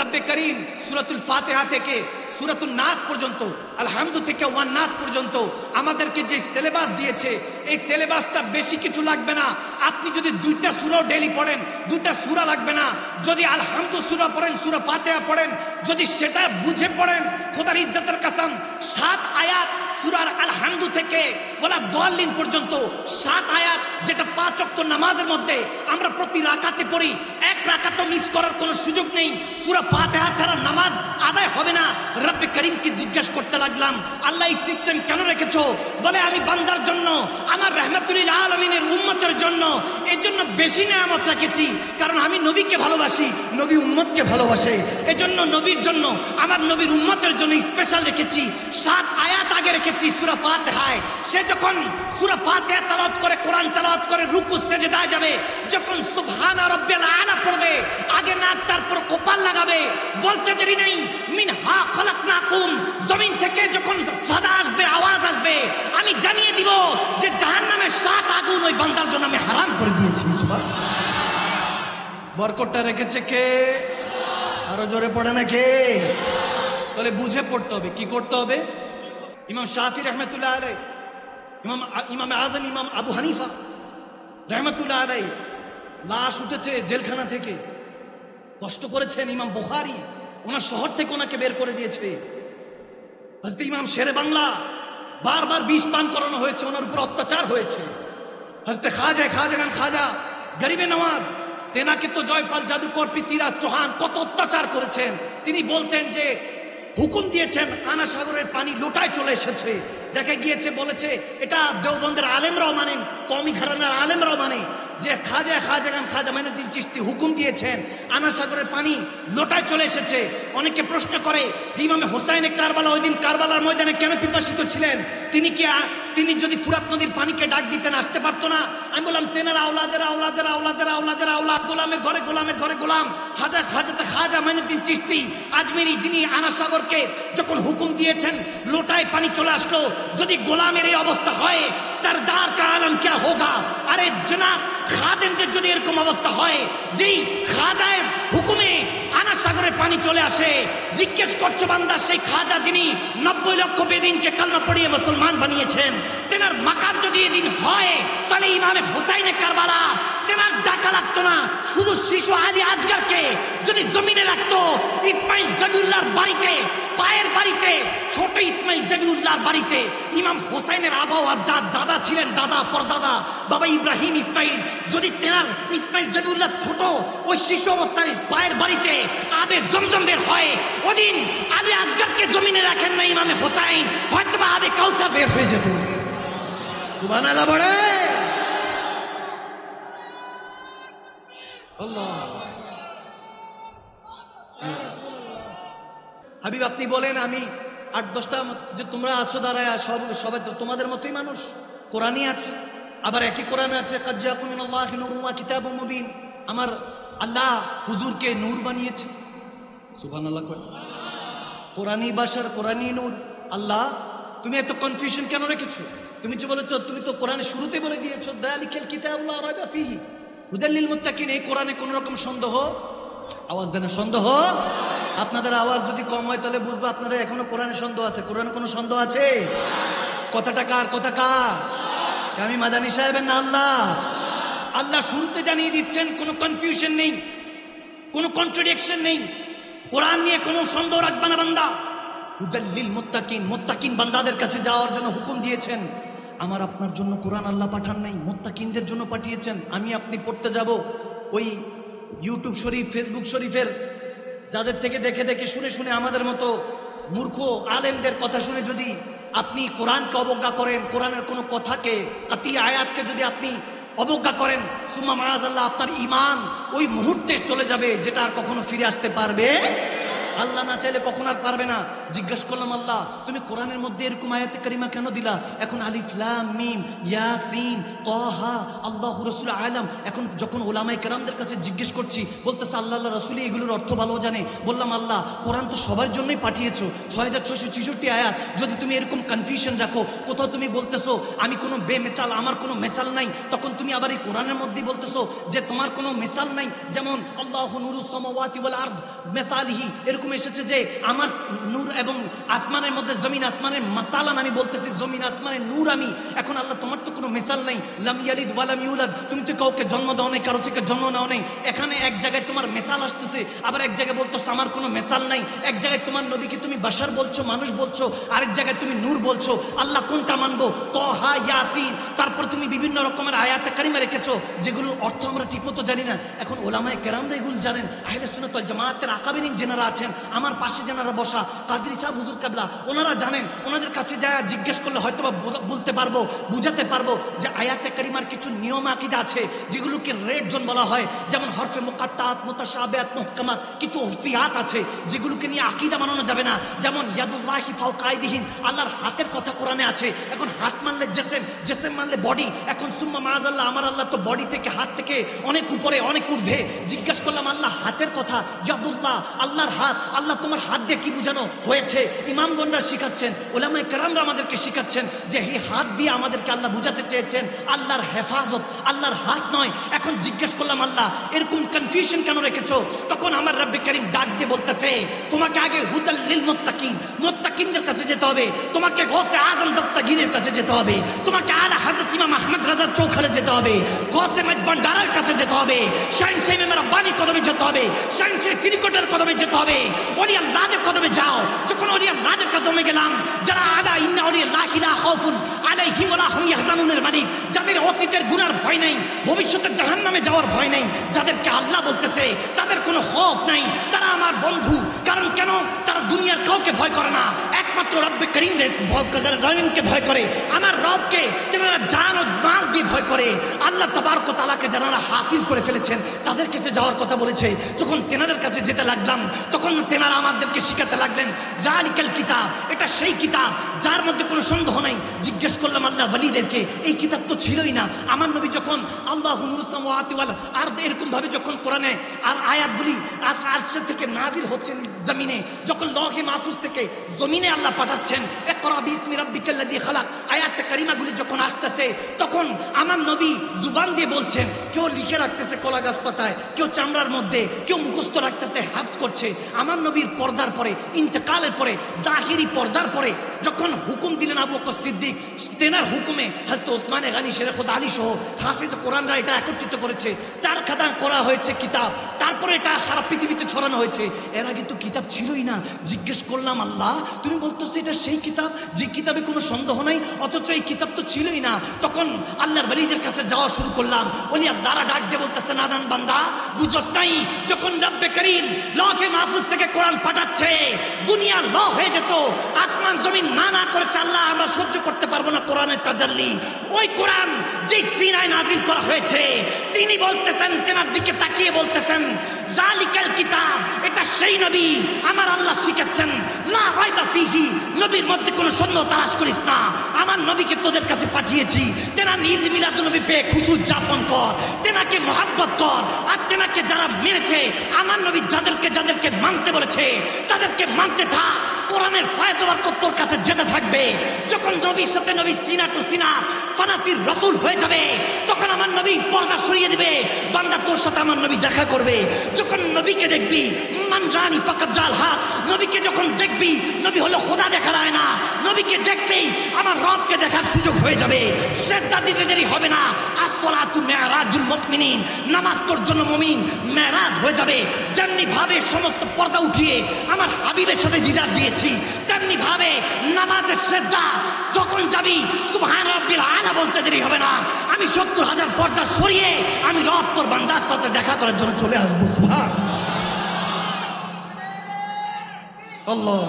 রব্বে করিম সূরাতুল ফাতিহা থেকে সূরাতুন নাস পর্যন্ত, আলহামদু থেকে ওয়ান নাস পর্যন্ত আমাদেরকে যে সিলেবাস দিয়েছে, এই সিলেবাসটা বেশি কিছু লাগবে না। আপনি যদি 2টা সূরা ডেইলি পড়েন, 2টা সূরা লাগবে না। যদি আলহামদু সূরা পড়েন, সূরা ফাতিহা পড়েন, যদি সেটা বুঝে পড়েন, খোদার ইজ্জতের কসম 7 আয়াত সূরার আলহামদু থেকে বলা দোয়াল্লিন পর্যন্ত 7 আয়াত, যেটা 5 ওয়াক্ত নামাজের মধ্যে আমরা প্রতি রাকাতে পড়ি, এক রাকাতও মিস করার কোনো সুযোগ নেই। সূরা ফাতিহা ছাড়া নামাজ আদায় হবে না। রব্বে করিমকে জিজ্ঞাসা করতে লাগলাম, আল্লাহ এই সিস্টেম কেন রেখেছো? বলে আমি বান্দার জন্য, আমার রাহমাতুল আলামিনের উম্মতের জন্য, এর জন্য বেশি নিয়ামত রেখেছি। কারণ আমি নবীকে ভালোবাসি, নবী উম্মতকে ভালোবাসে, এজন্য নবীর জন্য, আমার নবীর উম্মতের জন্য স্পেশাল রেখেছি। 7 আয়াত আগে রেখেছি সূরা ফাতিহায়। সে যখন সূরা ফাতিহা তেলাওয়াত করে, কোরআন তেলাওয়াত করে রুকু সেজদায় যাবে, যখন সুবহানা রাব্বিল আলা পড়বে, আগে নাক তারপর কপাল লাগাবে। বলতে দেরি নেই, মিনহা খলাকনাকুম, জমিন থেকে যখন সাদা আসবে, আওয়াজ আসবে, আমি জানিয়ে দিব যে জাহান্নামের 7 আগুন ওই বান্দার জন্য আমি হারাম করে দিয়েছি। সুবহানাল্লাহ। বরকতটা রেখেছে কে? আরো জোরে পড়ে না কে? তাহলে বুঝে পড়তে হবে। কি করতে হবে? ইমাম শাফি রহমতুল্লাহ আলাইহি, ইমাম আজম ইমাম আবু হানিফা রহমতুল্লাহ আলাইহি, লাশ উঠেছে জেলখানা থেকে, কষ্ট করেছেন। ইমাম বুখারী ওনার শহর থেকে ওনাকে বের করে দিয়েছে। হযরত ইমাম শেরে বাংলা, বারবার বিষ পান করানো হয়েছে, ওনার উপর অত্যাচার হয়েছে। হযরত খাজা গরিবে নওয়াজ, তেনাকে তো জয়পাল জাদুকর পৃথ্বীরাজ চৌহান কত অত্যাচার করেছেন। তিনি বলতেন যে হুকুম দিয়েছেন, আনা সাগরের পানি লোটায় চলে এসেছে। দেখা গিয়েছে, বলেছে এটা দেওবন্দের আলেমরাও মানেন, কওমি ঘরানার আলেমরাও মানে, যে খাজা মাইনুদ্দিন চিশতি হুকুম দিয়েছেন, আনা সাগরের পানি লোটায় চলে এসেছে। অনেকে প্রশ্ন করে যে ইমামে হোসাইনে কারবালা ওই দিন কারবালার ময়দানে কেন পিপাসিত ছিলেন? তিনি যদি ফুরাত নদীর পানিকে ডাক দিতেন আসতে পারতো না? আমি বললাম তেনার আওলাদের আওলাদ, গোলামের ঘরে গোলাম। খাজা মাইনুদ্দিন চিশতি আজমেরি, যিনি আনা সাগরকে যখন হুকুম দিয়েছেন লোটায় পানি চলে আসলো, যদি গোলামের এই অবস্থা হয়, সরদার কা আলম ক্যা হোগা? আরে জনাব, খাদেমদের যদি এরকম অবস্থা হয়, যেই খাজায়ের হুকুমে আনা সাগরের পানি চলে আসে, জিজ্ঞেস করছো বান্দা, সেই খাজা যিনি 90 লক্ষ বেদিনকে কালমা পড়িয়ে মুসলমান বানিয়েছেন, তেনার মাকাম যদি এদিন হয়, তাহলে ইমামে হোসাইনে কারবালা তেনার ডাকা লাগতো না। শুধু শিশু আলী আসগরকে যদি জমিনে রাখতো, ইসমাইল জবিউল্লাহর বাড়িতে, পায়ের বাড়িতে, ছোট ইসমাইল জবিউল্লাহর বাড়িতে, ইমাম হোসাইনের আবা ও আজদাদ, দাদা ছিলেন, দাদা পরদাদা বাবা ইব্রাহিম ইসমাইল, যদি তেনার ইসমাইল জবিউল্লাহ ছোট ওই শিশু অবস্থায় পায়ের বাড়িতে আবে জমজম বের হয়, ওদিন আলী আসগরকে জমিনে রাখেন না ইমামে হোসাইন, হয়তো বা আবে কাউসার বের হয়ে যেত। সুবহানাল্লাহ বলে আল্লাহ। হাবিব, আপনি বলেন, আমি 8-10টা যে তোমরা আছো দাঁড়ায়, সবাই তো তোমাদের মতোই মানুষ। কোরআনই আছে, আবার একই কোরআনে আছে কাদ জাআকুম মিনাল্লাহি নূরুন ওয়া কিতাবুম মুবিন। আমার আল্লাহ হুজুরকে নূর বানিয়েছে। সুবহানাল্লাহ। কোরআনই বাশার, কোরআনই নূর। আল্লাহ, তুমি এত কনফিউশন কেন রেখেছো? তুমি যে বলেছো, তুমি তো কোরআনের শুরুতে বলে দিয়েছো যালিকাল কিতাবু লা রাইবা ফীহি হুদাল লিল মুত্তাকিন। এই কোরআনে কোন রকম সন্দেহ, আওয়াজ দেন, সন্দেহ। আপনাদের আওয়াজ যদি কম হয় তাহলে বুঝবো আপনাদের এখনো কোরআনে সন্দেহ আছে। কোরআনে কোনো সন্দেহ আছে? কথাটা কার? কথা কার? আমি মাদানী সাহেবের না আল্লাহ? আল্লাহ শুরুতে জানিয়ে দিচ্ছেন, কোনো কনফিউশন নেই, কোনো কন্ট্রাডিকশন নেই। কোরআন নিয়ে কোনো সন্দেহ রাখবে না বান্দা। হুদাল লিল মুত্তাকিন, মুত্তাকিন বান্দাদের কাছে যাওয়ার জন্য হুকুম দিয়েছেন। আমার আপনার জন্য কোরআন আল্লাহ পাঠান নাই, মুত্তাকিনদের জন্য পাঠিয়েছেন। আমি আপনি পড়তে যাব ওই ইউটিউব শরীফ, ফেসবুক শরীফের যাদের থেকে দেখে দেখে শুনে শুনে আমাদের মতো মূর্খ আলেমদের কথা শুনে যদি আপনি কোরআনকে অবজ্ঞা করেন, কোরআনের কোনো কথাকে, কাতি আয়াতকে যদি আপনি অবজ্ঞা করেন, সুম্মা মাআযাল্লাহ, আপনার ঈমান ওই মুহূর্তে চলে যাবে, যেটা আর কখনো ফিরে আসতে পারবে। আল্লাহ না চাইলে কখন আর পারবে না। জিজ্ঞেস করলাম, আল্লাহ তুমি কোরআনের মধ্যে এরকম আয়াতে কারিমা কেন দিলা? এখন আলিফ লাম মিম ইয়াসিন তাহা আল্লাহু রাসূল আলাম। এখন যখন ওলামায়ে কেরামদের কাছে জিজ্ঞেস করছি, বলতেছে আল্লাহ রাসূল এগুলোর অর্থ ভালো জানে। বললাম, আল্লাহ কোরআন তো সবার জন্যই পাঠিয়েছো, 6666 আয়াত। যদি তুমি এরকম কনফিউশন রাখো, কোথাও তুমি বলতেছো আমি কোনো বেমিসাল, আমার কোনো মেসাল নাই, তখন তুমি আবার এই কোরআনের মধ্যেই বলতেছো যে তোমার কোনো মেসাল নাই। যেমন আল্লাহু নূরুস সামাওয়াতি ওয়াল আরদ মেসালিহি, এরকম এসেছে যে আমার নূর এবং আসমানের মধ্যে জমিন আসমানের মাসালান, আমি বলতেছি জমিন আসমানের নূর আমি। এখন আল্লাহ তোমার তো কোনো মেসাল নাই, লাম ইয়ালিদ ওয়া লাম ইউলাদ, তুমি তো কাউকে জন্ম দাও নাই, কারো থেকে জন্ম নাও নাই। এখানে এক জায়গায় তোমার মেসাল আসতেছে, আবার এক জায়গায় বলতেছো আমার কোনো মেসাল নাই। এক জায়গায় তোমার নবীকে তুমি বাশার বলছো, মানুষ বলছো, আরেক জায়গায় তুমি নূর বলছো। আল্লাহ কোনটা মানবো? তাহা ইয়াসিন, তারপর তুমি বিভিন্ন রকমের আয়াতে কারিমা রেখেছো যেগুলোর অর্থ আমরা ঠিকমতো জানি না। এখন ওলামায়ে কেরামরা এগুলো জানেন, আহলে সুন্নাত ওয়াল জামাতের আকাবিরিন যারা আছেন, আমার পাশে যারা বসা কাদরি সাহেব হুজুর কেবলা, ওনারা জানেন। ওনাদের কাছে যা জিজ্ঞেস করলে হয়তো বলতে পারবো, বুঝাতে পারবো যে আয়াতে কারিমার কিছু নিয়ম আকিদা আছে যেগুলোকে রেড জোন বলা হয়। যেমন হরফে মুকাত্তাত, মুতাশাবিহাত, মুহকামাত, কিছু উরফিয়াত আছে যেগুলোকে নিয়ে আকিদা বানানো যাবে না। যেমন ইয়াদুল্লাহি ফাওকা আইদিহিম, আল্লাহর হাতের কথা কোরআনে আছে। এখন হাত মানলে জেসেম, জেসেম মানলে বডি। এখন সুম্মা মাআজাল্লাহ, আমার আল্লাহ তো বডি থেকে, হাত থেকে অনেক উপরে, অনেক ঊর্ধ্বে। জিজ্ঞাসা করলাম, আল্লাহ হাতের কথা, ইয়াদুল্লাহ আল্লাহর হাত, আল্লাহ তোমার হাত দিয়ে কি বোঝানো হয়েছে? ইমামগণরা শিখাচ্ছেন, ওলামায়ে কেরামরা আমাদেরকে শিখাচ্ছেন যে এই হাত দিয়ে আমাদেরকে আল্লাহ বুঝাতে চেয়েছেন আল্লাহর হেফাজত, আল্লাহর হাত নয়। এখন জিজ্ঞেস করলাম, আল্লাহ এরকম কনফিউশন কেন রেখেছো? তখন আমার রব্বে করিম ডাক দিয়ে বলতেছে, তোমাকে আগে হুদাল লিল মুত্তাকিন, মুত্তাকিনদের কাছে যেতে হবে, তোমাকে গৌসে আজম দস্তগীরের কাছে যেতে হবে, তোমাকে আলা হযরত ইমাম আহমদ রাজা চৌখানে যেতে হবে, গৌসে মজ ভান্ডারার কাছে যেতে হবে, শাহনশাহ মেরা বাণী কদমে যেতে হবে, শাহনশাহ সিরিকটের কদমে যেতে হবে, ওলি আল্লাহর কদমে যাও। যখন ওলি আল্লাহর কদমে গেলাম, যারা আলা ইন্না ওলি লা ইলাহা খাউফুন আলাইহিম ওয়া লা হুম ইয়াহজানুনের মালিক, যাদের অতীতের গুনার ভয় নাই, ভবিষ্যতের জাহান্নামে যাওয়ার ভয় নাই, যাদেরকে আল্লাহ বলতেছে তাদের কোনো খৌফ নাই, তারা আমার বন্ধু। কারণ কেন? তারা দুনিয়ার কাউকে ভয় করে না, একমাত্র রব্বে করিমকে ভয় করে, আমার রবকে যারা জান ও মাল দিয়ে ভয় করে। আল্লাহ তাবারক ওয়া তাআলাকে যারা হাফিজ করে ফেলেছেন তাদের কাছে যাওয়ার কথা বলেছে। যখন তেনাদের কাছে যেতে লাগলাম, তখন তেনারা আমাদেরকে শিখাতে লাগলেন যালিকাল কিতাব, এটা সেই কিতাব যার মধ্যে কোনো সন্দেহ নাই। জিজ্ঞেস করলাম আল্লাহ ওয়ালিদেরকে, এই কিতাব তো ছিলই না। আমার নবী যখন আল্লাহু নূরুস সামাওয়াতি ওয়াল আরদ এরকম ভাবে যখন কোরআনে আর আয়াতগুলি আরশ থেকে নাজিল হচ্ছে জমিনে, যখন লৌহে মাহফুজ থেকে জমিনে আল্লাহ পাঠাচ্ছেন, ইকরা বিসমি রাব্বিকাল্লাযী খালাক আয়াতে কারিমাগুলি যখন আসতেছে, তখন আমার নবী জুবান দিয়ে বলছেন। কেউ লিখে রাখতেছে কলা গাছ পাতায়, কেউ চামড়ার মধ্যে, কেউ মুখস্থ রাখতেছে, হাফজ করছে। আমার নবীর পর্দার পরে, ইন্তেকালের পরে, জাহিরি পর্দার পরে যখন হুকুম দিলেন আবু বকর সিদ্দিক, তেনার হুকুমে হযরত ওসমানে গনি শেরে খুদ আলী সহ হাফিজ কোরআনরা এটা একত্রিত করেছে, 4 খাতা করা হয়েছে কিতাব, তারপরে এটা সারা পৃথিবীতে ছড়ানো হয়েছে। এর আগে তো কিতাব ছিলই না। জিজ্ঞেস করলাম, আল্লাহ তুমি বলতেছো এটা সেই কিতাব যে কিতাবে কোনো সন্দেহ নাই, অথচ এই কিতাব তো ছিলই না। তখন আল্লাহর ওলিদের কাছে যাওয়া শুরু করলাম। ওলি আল্লাহরা ডাক দিয়ে বলতেছে, নাদান বান্দা বুঝছস নাই, যখন রব্বে করিম লৌহে মাহফুজ থেকে কোরআন পাঠাচ্ছে, দুনিয়া ল হয়ে যেত, আসমান জমিন না করেছে আল্লাহ আমরা সহ্য করতে পারবো না কোরআনের তাজাল্লি। ওই কোরআন যে সিনায় নাজিল করা হয়েছে, তিনি বলতেছেন, তেনার দিকে তাকিয়ে বলতেছেন যালিকাল কিতাব, এটা সেই নবী আমার আল্লাহ শিখাচ্ছেন, লা রাইবা ফিহি, নবীর মধ্যে কোনো সন্দেহ তালাশ করিস না, আমার নবীকে তোদের কাছে পাঠিয়েছি, তেনার ঈদ মিলাদুন নবী পেয়ে খুশি উদযাপন কর, তেনাকে মহব্বত কর। আর তেনাকে যারা মেনেছে, আমার নবী যাদেরকে মানতে বলেছে তাদেরকে মানতে থাক, কোরআনের ফায়দা বরকত তোর কাছে যেতে থাকবে। যখন নবীর সাথে নবী সিনা টু সিনা ফানাফির রাসূল হয়ে যাবে, তখন আমার নবী পর্দা সরিয়ে দিবে, বান্দা তোর সাথে আমার নবী দেখা করবে। যখন নবীকে দেখবি, মান রানি ফাকাত জাল হাক, নবীকে যখন দেখবি, নবী হলো খোদা দেখার আয়না, নবীকে দেখলেই আমার রবকে দেখার সুযোগ হয়ে যাবে, সিজদা দিতে দেরি হবে না। আসসালাতু মিরাজুল মুমিনিন, নামাজ তোর জন্য মুমিন মেরাজ হয়ে যাবে। যেমনি ভাবে সমস্ত পর্দা উঠিয়ে আমার হাবিবের সাথে দিদার দিয়েছি, তেমনি ভাবে নামাজের সিজদা যখন যাবি সুবহান রাব্বিল আলা বলতে দেরি হবে না। আমি 70,000 পর্দা সরিয়ে আমি রব তোর বান্দার সাথে দেখা করার জন্য চলে আসবো। সুবহান আল্লাহ।